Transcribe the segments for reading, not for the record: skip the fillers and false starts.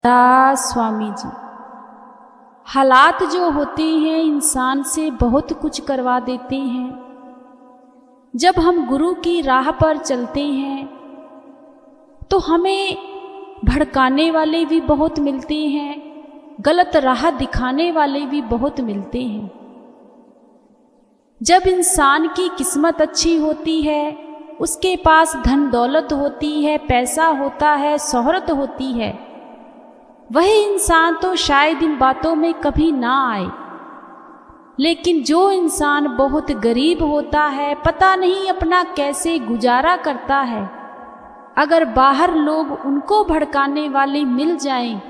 स्वामी जी, हालात जो होते हैं इंसान से बहुत कुछ करवा देते हैं। जब हम गुरु की राह पर चलते हैं तो हमें भड़काने वाले भी बहुत मिलते हैं, गलत राह दिखाने वाले भी बहुत मिलते हैं। जब इंसान की किस्मत अच्छी होती है, उसके पास धन दौलत होती है, पैसा होता है, शोहरत होती है, वही इंसान तो शायद इन बातों में कभी ना आए। लेकिन जो इंसान बहुत गरीब होता है, पता नहीं अपना कैसे गुजारा करता है, अगर बाहर लोग उनको भड़काने वाले मिल जाएं,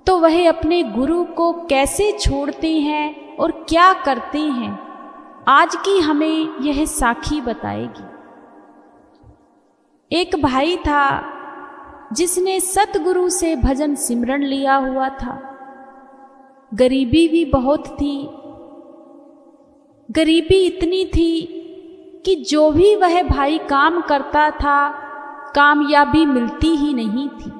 तो वह अपने गुरु को कैसे छोड़ते हैं और क्या करते हैं, आज की हमें यह साखी बताएगी। एक भाई था जिसने सतगुरु से भजन सिमरन लिया हुआ था। गरीबी भी बहुत थी। गरीबी इतनी थी कि जो भी वह भाई काम करता था, कामयाबी मिलती ही नहीं थी।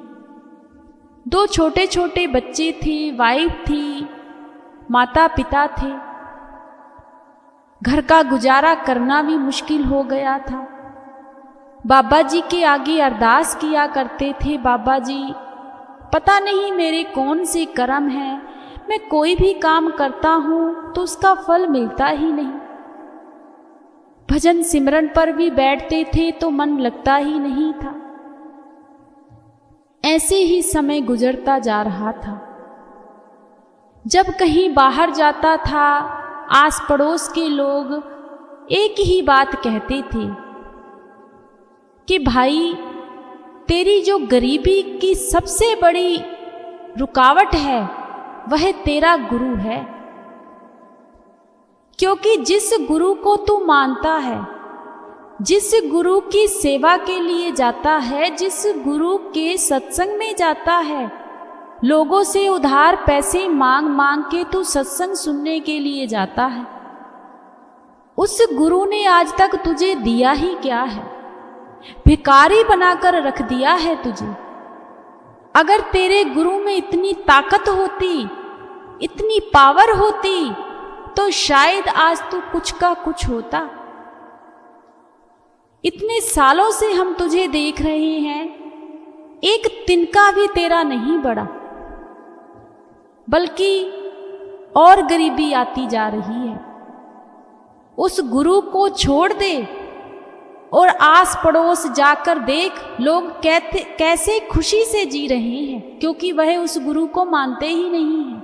2 छोटे छोटे बच्चे थे, वाइफ थी, माता पिता थे। घर का गुजारा करना भी मुश्किल हो गया था। बाबा जी के आगे अरदास किया करते थे, बाबा जी पता नहीं मेरे कौन से कर्म हैं, मैं कोई भी काम करता हूँ तो उसका फल मिलता ही नहीं। भजन सिमरन पर भी बैठते थे तो मन लगता ही नहीं था। ऐसे ही समय गुजरता जा रहा था। जब कहीं बाहर जाता था, आस पड़ोस के लोग एक ही बात कहते थे कि भाई तेरी जो गरीबी की सबसे बड़ी रुकावट है वह तेरा गुरु है। क्योंकि जिस गुरु को तू मानता है, जिस गुरु की सेवा के लिए जाता है, जिस गुरु के सत्संग में जाता है, लोगों से उधार पैसे मांग मांग के तू सत्संग सुनने के लिए जाता है, उस गुरु ने आज तक तुझे दिया ही क्या है? भिखारी बनाकर रख दिया है तुझे। अगर तेरे गुरु में इतनी ताकत होती, इतनी पावर होती, तो शायद आज तू कुछ का कुछ होता। इतने सालों से हम तुझे देख रहे हैं, एक तिनका भी तेरा नहीं बढ़ा, बल्कि और गरीबी आती जा रही है। उस गुरु को छोड़ दे और आस पड़ोस जाकर देख, लोग कैसे खुशी से जी रहे हैं, क्योंकि वह उस गुरु को मानते ही नहीं हैं।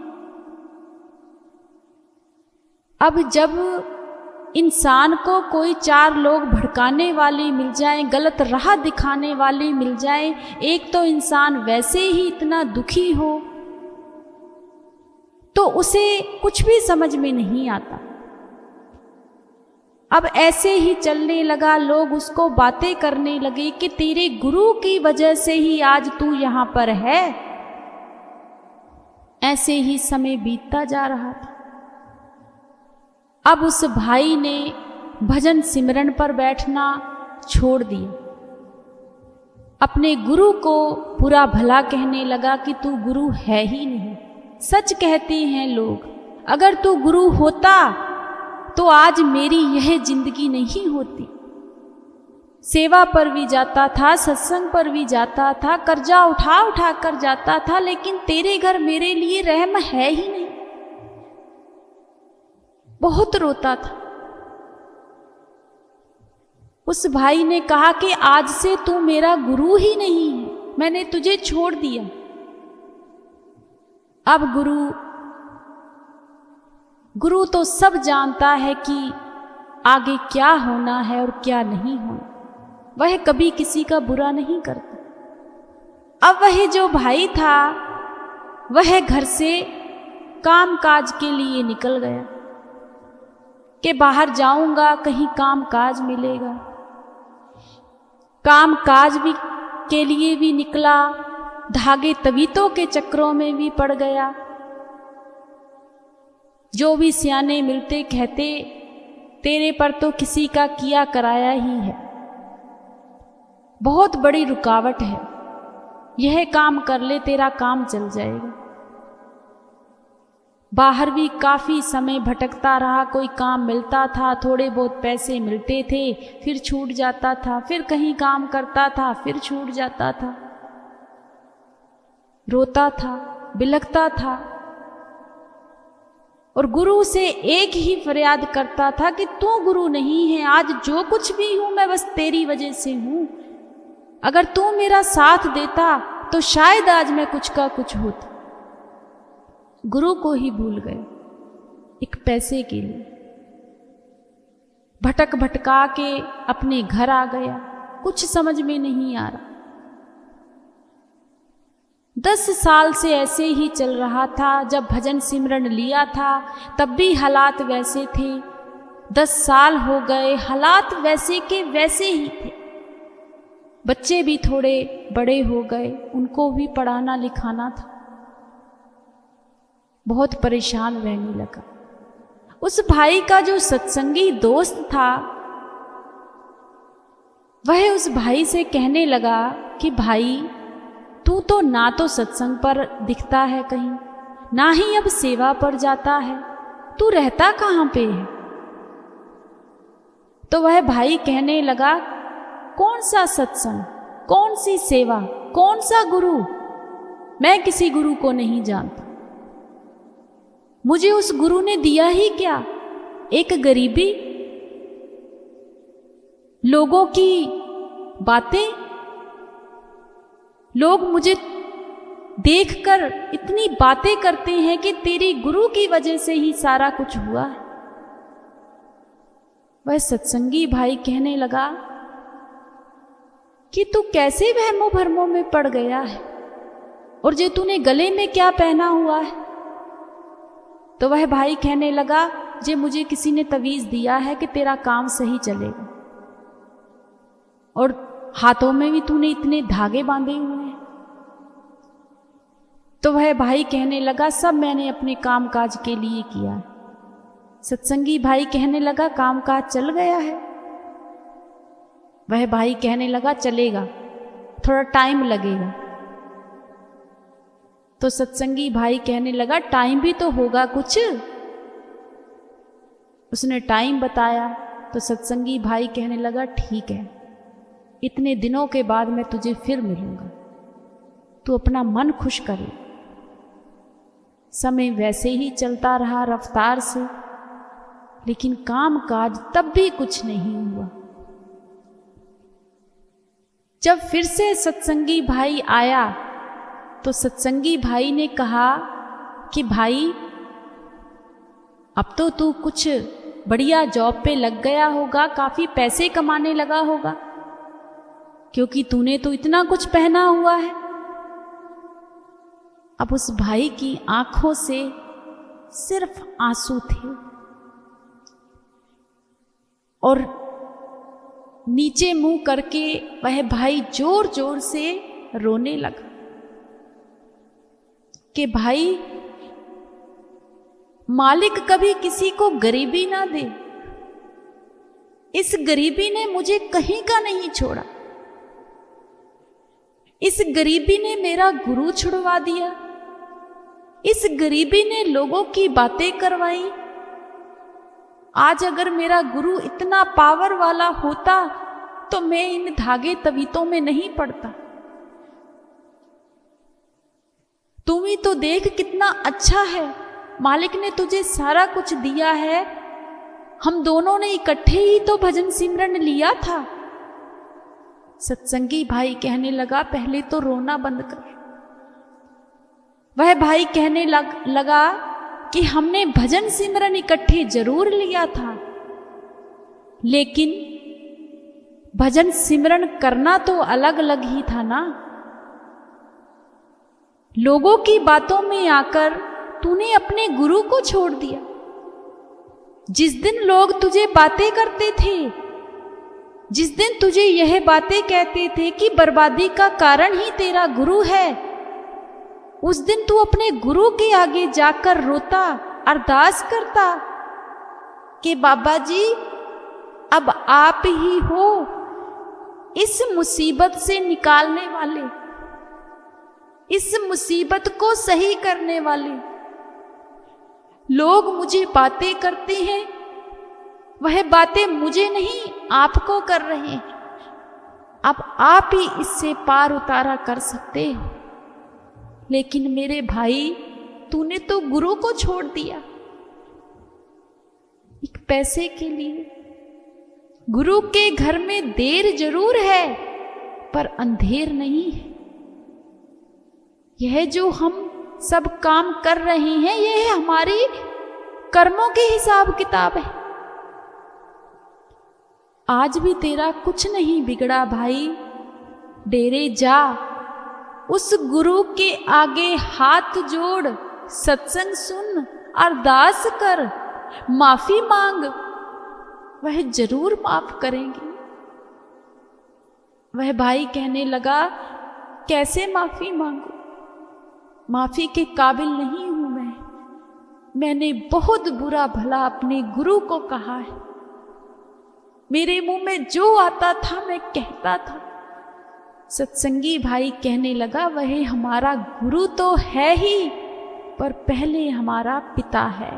अब जब इंसान को कोई 4 लोग भड़काने वाले मिल जाएं, गलत राह दिखाने वाले मिल जाएं, एक तो इंसान वैसे ही इतना दुखी हो, तो उसे कुछ भी समझ में नहीं आता। अब ऐसे ही चलने लगा, लोग उसको बातें करने लगे कि तेरे गुरु की वजह से ही आज तू यहां पर है। ऐसे ही समय बीतता जा रहा था। अब उस भाई ने भजन सिमरन पर बैठना छोड़ दिया। अपने गुरु को बुरा भला कहने लगा कि तू गुरु है ही नहीं। सच कहते हैं लोग, अगर तू गुरु होता तो आज मेरी यह जिंदगी नहीं होती। सेवा पर भी जाता था, सत्संग पर भी जाता था, कर्जा उठा उठा कर जाता था, लेकिन तेरे घर मेरे लिए रहम है ही नहीं। बहुत रोता था। उस भाई ने कहा कि आज से तू मेरा गुरु ही नहीं है, मैंने तुझे छोड़ दिया। अब गुरु तो सब जानता है कि आगे क्या होना है और क्या नहीं होना। वह कभी किसी का बुरा नहीं करता। अब वह जो भाई था, वह घर से काम काज के लिए निकल गया कि बाहर जाऊंगा, कहीं काम काज मिलेगा। काम काज भी के लिए भी निकला, धागे तवीतों के चक्रों में भी पड़ गया। जो भी सियाने मिलते कहते, तेरे पर तो किसी का किया कराया ही है। बहुत बड़ी रुकावट है। यह काम कर ले, तेरा काम चल जाएगा। बाहर भी काफ़ी समय भटकता रहा, कोई काम मिलता था, थोड़े बहुत पैसे मिलते थे, फिर छूट जाता था, फिर कहीं काम करता था, फिर छूट जाता था। रोता था, बिलखता था और गुरु से एक ही फरियाद करता था कि तू गुरु नहीं है, आज जो कुछ भी हूं मैं बस तेरी वजह से हूं। अगर तू मेरा साथ देता तो शायद आज मैं कुछ का कुछ होता। गुरु को ही भूल गए एक पैसे के लिए। भटक भटका के अपने घर आ गया, कुछ समझ में नहीं आ रहा। 10 साल से ऐसे ही चल रहा था। जब भजन सिमरन लिया था तब भी हालात वैसे थे। 10 साल हो गए, हालात वैसे के वैसे ही थे। बच्चे भी थोड़े बड़े हो गए, उनको भी पढ़ाना लिखाना था। बहुत परेशान रहने लगा। उस भाई का जो सत्संगी दोस्त था वह उस भाई से कहने लगा कि भाई तू तो ना तो सत्संग पर दिखता है कहीं, ना ही अब सेवा पर जाता है, तू रहता कहाँ पे है? तो वह भाई कहने लगा, कौन सा सत्संग, कौन सी सेवा, कौन सा गुरु? मैं किसी गुरु को नहीं जानता। मुझे उस गुरु ने दिया ही क्या? एक गरीबी, लोगों की बातें। लोग मुझे देखकर इतनी बातें करते हैं कि तेरी गुरु की वजह से ही सारा कुछ हुआ है। वह सत्संगी भाई कहने लगा कि तू कैसे वहमों भरमों में पड़ गया है, और जे तूने गले में क्या पहना हुआ है? तो वह भाई कहने लगा, जे मुझे किसी ने तवीज दिया है कि तेरा काम सही चलेगा, और हाथों में भी तूने इतने धागे बांधे हुए हैं। तो वह भाई कहने लगा, सब मैंने अपने कामकाज के लिए किया है। सत्संगी भाई कहने लगा, कामकाज चल गया है? वह भाई कहने लगा, चलेगा, थोड़ा टाइम लगेगा। तो सत्संगी भाई कहने लगा, टाइम भी तो होगा कुछ। उसने टाइम बताया तो सत्संगी भाई कहने लगा, ठीक है, इतने दिनों के बाद मैं तुझे फिर मिलूंगा, तू अपना मन खुश कर ले। समय वैसे ही चलता रहा रफ्तार से, लेकिन काम काज तब भी कुछ नहीं हुआ। जब फिर से सत्संगी भाई आया तो सत्संगी भाई ने कहा कि भाई अब तो तू कुछ बढ़िया जॉब पे लग गया होगा, काफी पैसे कमाने लगा होगा, क्योंकि तूने तो इतना कुछ पहना हुआ है। अब उस भाई की आंखों से सिर्फ आंसू थे और नीचे मुंह करके वह भाई जोर जोर से रोने लगा कि भाई मालिक कभी किसी को गरीबी ना दे। इस गरीबी ने मुझे कहीं का नहीं छोड़ा। इस गरीबी ने मेरा गुरु छुड़वा दिया। इस गरीबी ने लोगों की बातें करवाई। आज अगर मेरा गुरु इतना पावर वाला होता तो मैं इन धागे तवीतों में नहीं पड़ता। तुम ही तो देख कितना अच्छा है, मालिक ने तुझे सारा कुछ दिया है। हम दोनों ने इकट्ठे ही तो भजन सिमरन लिया था। सत्संगी भाई कहने लगा, पहले तो रोना बंद कर। वह भाई कहने लगा कि हमने भजन सिमरन इकट्ठे जरूर लिया था, लेकिन भजन सिमरन करना तो अलग अलग ही था ना। लोगों की बातों में आकर तूने अपने गुरु को छोड़ दिया। जिस दिन लोग तुझे बातें करते थे, जिस दिन तुझे यह बातें कहते थे कि बर्बादी का कारण ही तेरा गुरु है, उस दिन तू अपने गुरु के आगे जाकर रोता, अरदास करता कि बाबा जी अब आप ही हो इस मुसीबत से निकालने वाले। इस मुसीबत को सही करने वाले। लोग मुझे बातें करते हैं, वह बातें मुझे नहीं आपको कर रहे हैं। अब आप ही इससे पार उतारा कर सकते हो। लेकिन मेरे भाई, तूने तो गुरु को छोड़ दिया एक पैसे के लिए। गुरु के घर में देर जरूर है, पर अंधेर नहीं है। यह जो हम सब काम कर रहे हैं, यह हमारी कर्मों के हिसाब किताब है। आज भी तेरा कुछ नहीं बिगड़ा भाई। डेरे जा, उस गुरु के आगे हाथ जोड़, सत्संग सुन, अरदास कर, माफी मांग, वह जरूर माफ करेंगे। वह भाई कहने लगा, कैसे माफी मांगू? माफी के काबिल नहीं हूं मैं। मैंने बहुत बुरा भला अपने गुरु को कहा है। मेरे मुंह में जो आता था मैं कहता था। सत्संगी भाई कहने लगा, वह हमारा गुरु तो है ही, पर पहले हमारा पिता है।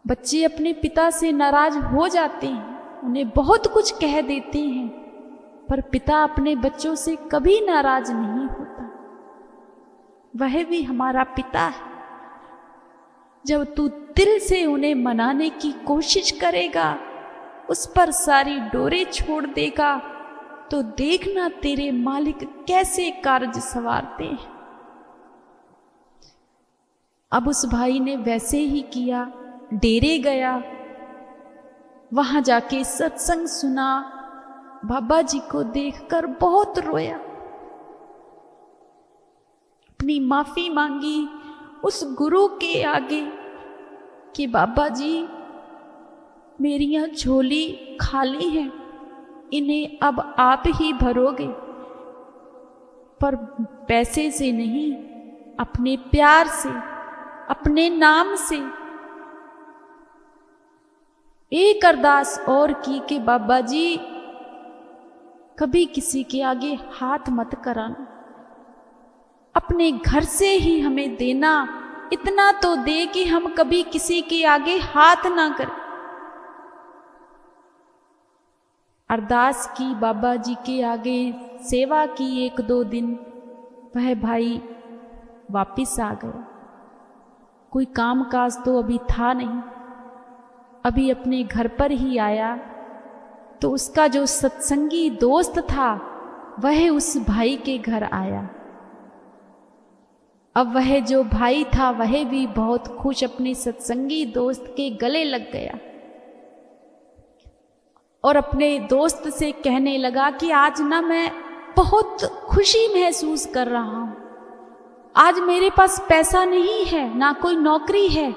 बच्चे अपने पिता से नाराज हो जाते हैं, उन्हें बहुत कुछ कह देते हैं, पर पिता अपने बच्चों से कभी नाराज नहीं होता। वह भी हमारा पिता है। जब तू दिल से उन्हें मनाने की कोशिश करेगा, उस पर सारी डोरे छोड़ देगा, तो देखना तेरे मालिक कैसे कार्य संवारते हैं। अब उस भाई ने वैसे ही किया। डेरे गया, वहां जाके सत्संग सुना, बाबा जी को देखकर बहुत रोया, अपनी माफी मांगी उस गुरु के आगे कि बाबा जी, मेरियां झोली खाली हैं, इन्हें अब आप ही भरोगे, पर पैसे से नहीं, अपने प्यार से, अपने नाम से। एक अरदास और की कि बाबा जी, कभी किसी के आगे हाथ मत कराना, अपने घर से ही हमें देना, इतना तो दे कि हम कभी किसी के आगे हाथ ना करें। अरदास की, बाबा जी के आगे सेवा की। 1-2 दिन वह भाई वापिस आ गया। कोई काम काज तो अभी था नहीं, अभी अपने घर पर ही आया तो उसका जो सत्संगी दोस्त था वह उस भाई के घर आया। अब वह जो भाई था वह भी बहुत खुश अपने सत्संगी दोस्त के गले लग गया और अपने दोस्त से कहने लगा कि आज ना मैं बहुत खुशी महसूस कर रहा हूं। आज मेरे पास पैसा नहीं है, ना कोई नौकरी है,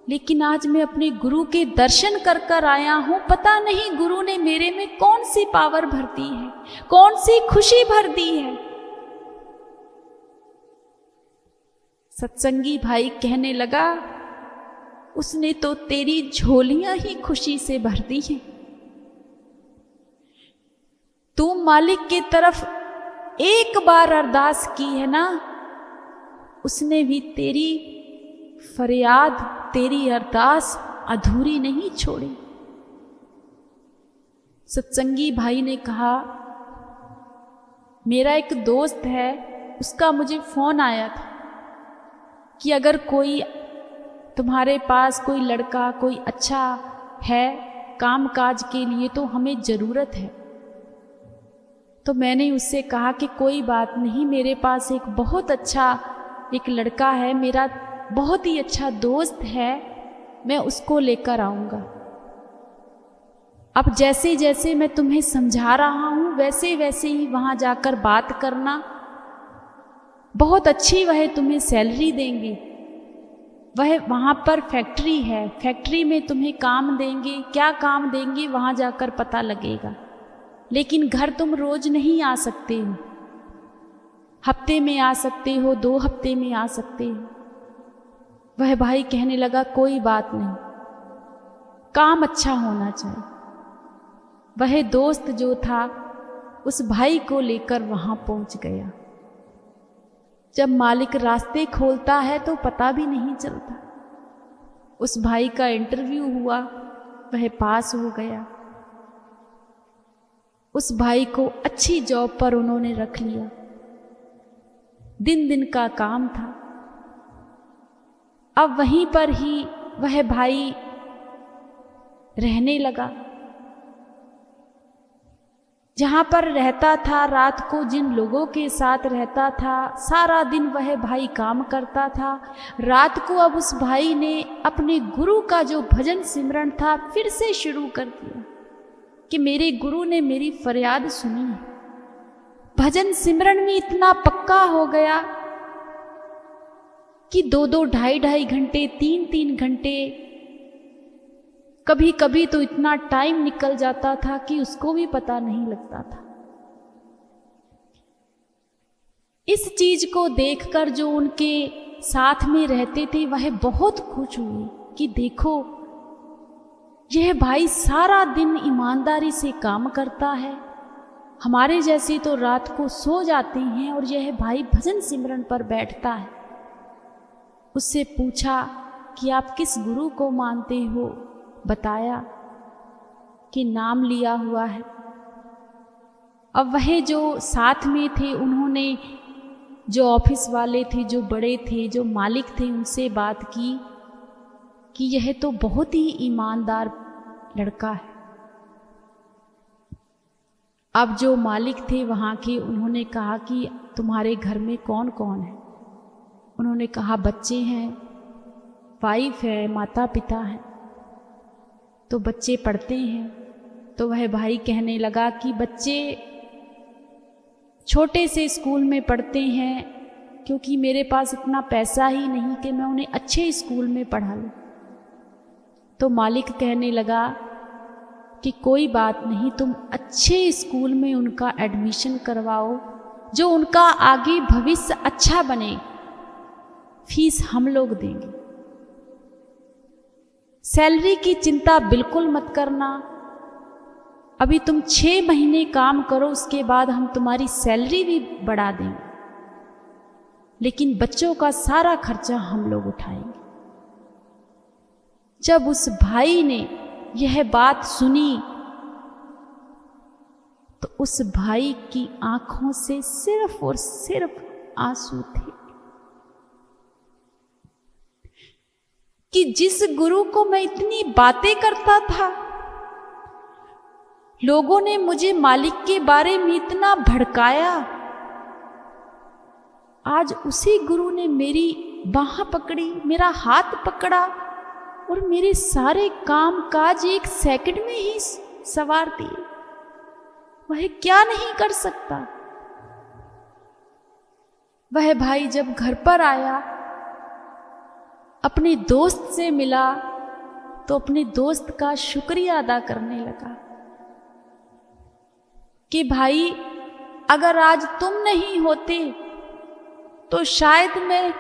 लेकिन आज मैं अपने गुरु के दर्शन कर कर आया हूं। पता नहीं गुरु ने मेरे में कौन सी पावर भर दी है, कौन सी खुशी भर दी है। सत्संगी भाई कहने लगा, उसने तो तेरी झोलियां ही खुशी से भर दी हैं। तू मालिक की तरफ एक बार अरदास की है ना, उसने भी तेरी फरियाद, तेरी अरदास अधूरी नहीं छोड़ी। सत्संगी भाई ने कहा, मेरा एक दोस्त है, उसका मुझे फोन आया था कि अगर कोई तुम्हारे पास कोई लड़का कोई अच्छा है काम काज के लिए तो हमें ज़रूरत है। तो मैंने उससे कहा कि कोई बात नहीं, मेरे पास एक बहुत अच्छा एक लड़का है, मेरा बहुत ही अच्छा दोस्त है, मैं उसको लेकर आऊँगा। अब जैसे जैसे मैं तुम्हें समझा रहा हूँ वैसे वैसे ही वहाँ जाकर बात करना। बहुत अच्छी वह तुम्हें सैलरी देंगे, वह वहाँ पर फैक्ट्री है, फैक्ट्री में तुम्हें काम देंगे, क्या काम देंगे वहाँ जाकर पता लगेगा। लेकिन घर तुम रोज नहीं आ सकते हो, हफ्ते में आ सकते हो, 2 हफ्ते में आ सकते हो। वह भाई कहने लगा, कोई बात नहीं, काम अच्छा होना चाहिए। वह दोस्त जो था उस भाई को लेकर वहां पहुंच गया। जब मालिक रास्ते खोलता है तो पता भी नहीं चलता। उस भाई का इंटरव्यू हुआ, वह पास हो गया। उस भाई को अच्छी जॉब पर उन्होंने रख लिया। दिन दिन का काम था। अब वहीं पर ही वह भाई रहने लगा। जहां पर रहता था, रात को जिन लोगों के साथ रहता था, सारा दिन वह भाई काम करता था। रात को अब उस भाई ने अपने गुरु का जो भजन सिमरन था फिर से शुरू कर दिया कि मेरे गुरु ने मेरी फरियाद सुनी है। भजन सिमरन में इतना पक्का हो गया कि 2-2, 2.5 घंटे, 3-3 घंटे, कभी कभी तो इतना टाइम निकल जाता था कि उसको भी पता नहीं लगता था। इस चीज को देखकर जो उनके साथ में रहते थे वह बहुत खुश हुए कि देखो, यह भाई सारा दिन ईमानदारी से काम करता है। हमारे जैसे तो रात को सो जाते हैं और यह भाई भजन सिमरन पर बैठता है। उससे पूछा कि आप किस गुरु को मानते हो? बताया कि नाम लिया हुआ है। अब वह जो साथ में थे उन्होंने, जो ऑफिस वाले थे, जो बड़े थे, जो मालिक थे, उनसे बात की कि यह तो बहुत ही ईमानदार लड़का है। अब जो मालिक थे वहाँ के, उन्होंने कहा कि तुम्हारे घर में कौन कौन है? उन्होंने कहा बच्चे हैं, वाइफ है, माता पिता है। तो बच्चे पढ़ते हैं। तो वह भाई कहने लगा कि बच्चे छोटे से स्कूल में पढ़ते हैं, क्योंकि मेरे पास इतना पैसा ही नहीं कि मैं उन्हें अच्छे स्कूल में पढ़ा लूँ। तो मालिक कहने लगा कि कोई बात नहीं, तुम अच्छे स्कूल में उनका एडमिशन करवाओ, जो उनका आगे भविष्य अच्छा बने। फीस हम लोग देंगे। सैलरी की चिंता बिल्कुल मत करना। अभी तुम 6 महीने काम करो, उसके बाद हम तुम्हारी सैलरी भी बढ़ा देंगे, लेकिन बच्चों का सारा खर्चा हम लोग उठाएंगे। जब उस भाई ने यह बात सुनी तो उस भाई की आंखों से सिर्फ और सिर्फ आंसू थे कि जिस गुरु को मैं इतनी बातें करता था, लोगों ने मुझे मालिक के बारे में इतना भड़काया, आज उसी गुरु ने मेरी बाह पकड़ी, मेरा हाथ पकड़ा और मेरे सारे काम काज 1 सेकंड में ही संवार दिए। वह क्या नहीं कर सकता। वह भाई जब घर पर आया, अपने दोस्त से मिला, तो अपने दोस्त का शुक्रिया अदा करने लगा कि भाई अगर आज तुम नहीं होते तो शायद मैं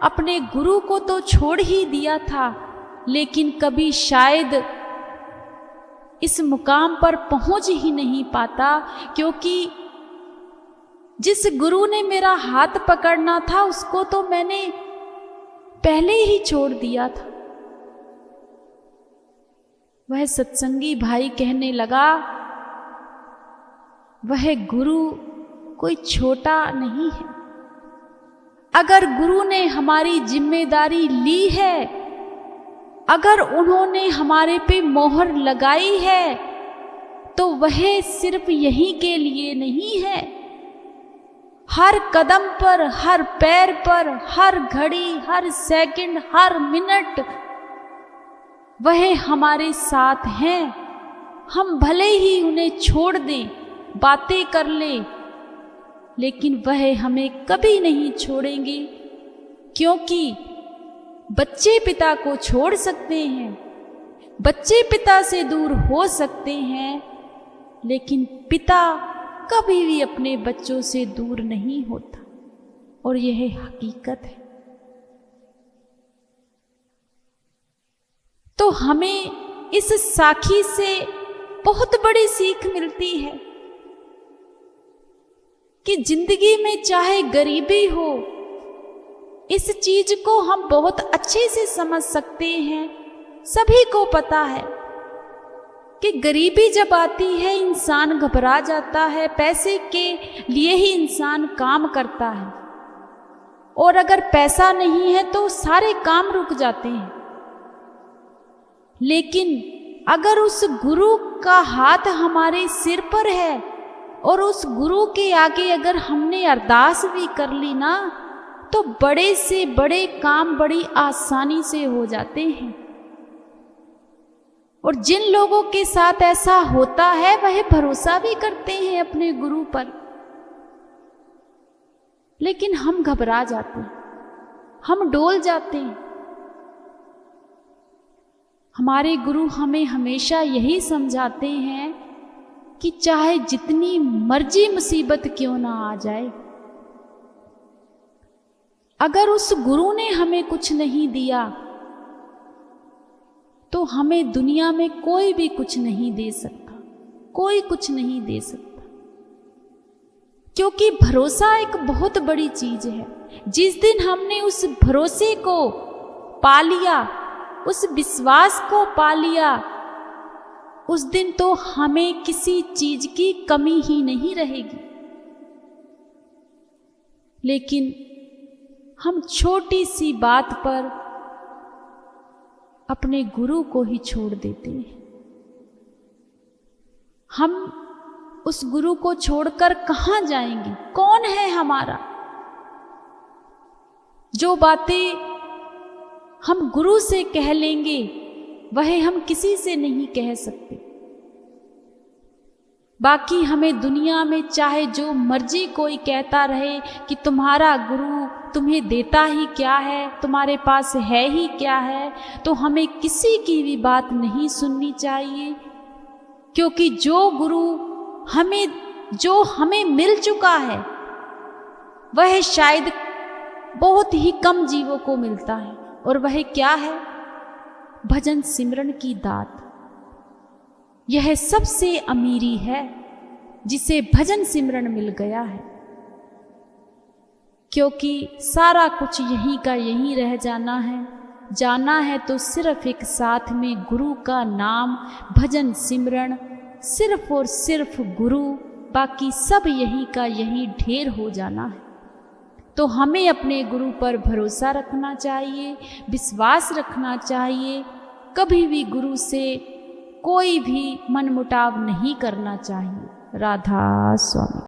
अपने गुरु को तो छोड़ ही दिया था, लेकिन कभी शायद इस मुकाम पर पहुंच ही नहीं पाता, क्योंकि जिस गुरु ने मेरा हाथ पकड़ना था उसको तो मैंने पहले ही छोड़ दिया था। वह सत्संगी भाई कहने लगा, वह गुरु कोई छोटा नहीं है। अगर गुरु ने हमारी जिम्मेदारी ली है, अगर उन्होंने हमारे पे मोहर लगाई है, तो वह सिर्फ यहीं के लिए नहीं है। हर कदम पर, हर पैर पर, हर घड़ी, हर सेकंड, हर मिनट वह हमारे साथ हैं। हम भले ही उन्हें छोड़ दें, बातें कर लें, लेकिन वह हमें कभी नहीं छोड़ेंगे, क्योंकि बच्चे पिता को छोड़ सकते हैं, बच्चे पिता से दूर हो सकते हैं, लेकिन पिता कभी भी अपने बच्चों से दूर नहीं होता, और यह हकीकत है। तो हमें इस साखी से बहुत बड़ी सीख मिलती है कि जिंदगी में चाहे गरीबी हो, इस चीज को हम बहुत अच्छे से समझ सकते हैं। सभी को पता है कि गरीबी जब आती है इंसान घबरा जाता है, पैसे के लिए ही इंसान काम करता है, और अगर पैसा नहीं है तो सारे काम रुक जाते हैं। लेकिन अगर उस गुरु का हाथ हमारे सिर पर है और उस गुरु के आगे अगर हमने अरदास भी कर ली ना, तो बड़े से बड़े काम बड़ी आसानी से हो जाते हैं। और जिन लोगों के साथ ऐसा होता है वह भरोसा भी करते हैं अपने गुरु पर, लेकिन हम घबरा जाते हैं, हम डोल जाते हैं। हमारे गुरु हमें हमेशा यही समझाते हैं कि चाहे जितनी मर्जी मुसीबत क्यों ना आ जाए, अगर उस गुरु ने हमें कुछ नहीं दिया तो हमें दुनिया में कोई भी कुछ नहीं दे सकता, कोई कुछ नहीं दे सकता। क्योंकि भरोसा एक बहुत बड़ी चीज है। जिस दिन हमने उस भरोसे को पा लिया, उस विश्वास को पा लिया, उस दिन तो हमें किसी चीज की कमी ही नहीं रहेगी। लेकिन हम छोटी सी बात पर अपने गुरु को ही छोड़ देते हैं। हम उस गुरु को छोड़कर कहाँ जाएंगे? कौन है हमारा? जो बातें हम गुरु से कह लेंगे वह हम किसी से नहीं कह सकते। बाकी हमें दुनिया में चाहे जो मर्जी कोई कहता रहे कि तुम्हारा गुरु तुम्हें देता ही क्या है, तुम्हारे पास है ही क्या है, तो हमें किसी की भी बात नहीं सुननी चाहिए। क्योंकि जो गुरु हमें मिल चुका है वह शायद बहुत ही कम जीवों को मिलता है, और वह क्या है? भजन सिमरन की दात। यह सबसे अमीरी है जिसे भजन सिमरन मिल गया है। क्योंकि सारा कुछ यहीं का यहीं रह जाना है, जाना है तो सिर्फ एक साथ में गुरु का नाम, भजन सिमरन, सिर्फ और सिर्फ गुरु, बाकी सब यहीं का यहीं ढेर हो जाना है। तो हमें अपने गुरु पर भरोसा रखना चाहिए, विश्वास रखना चाहिए। कभी भी गुरु से कोई भी मनमुटाव नहीं करना चाहिए। राधा स्वामी।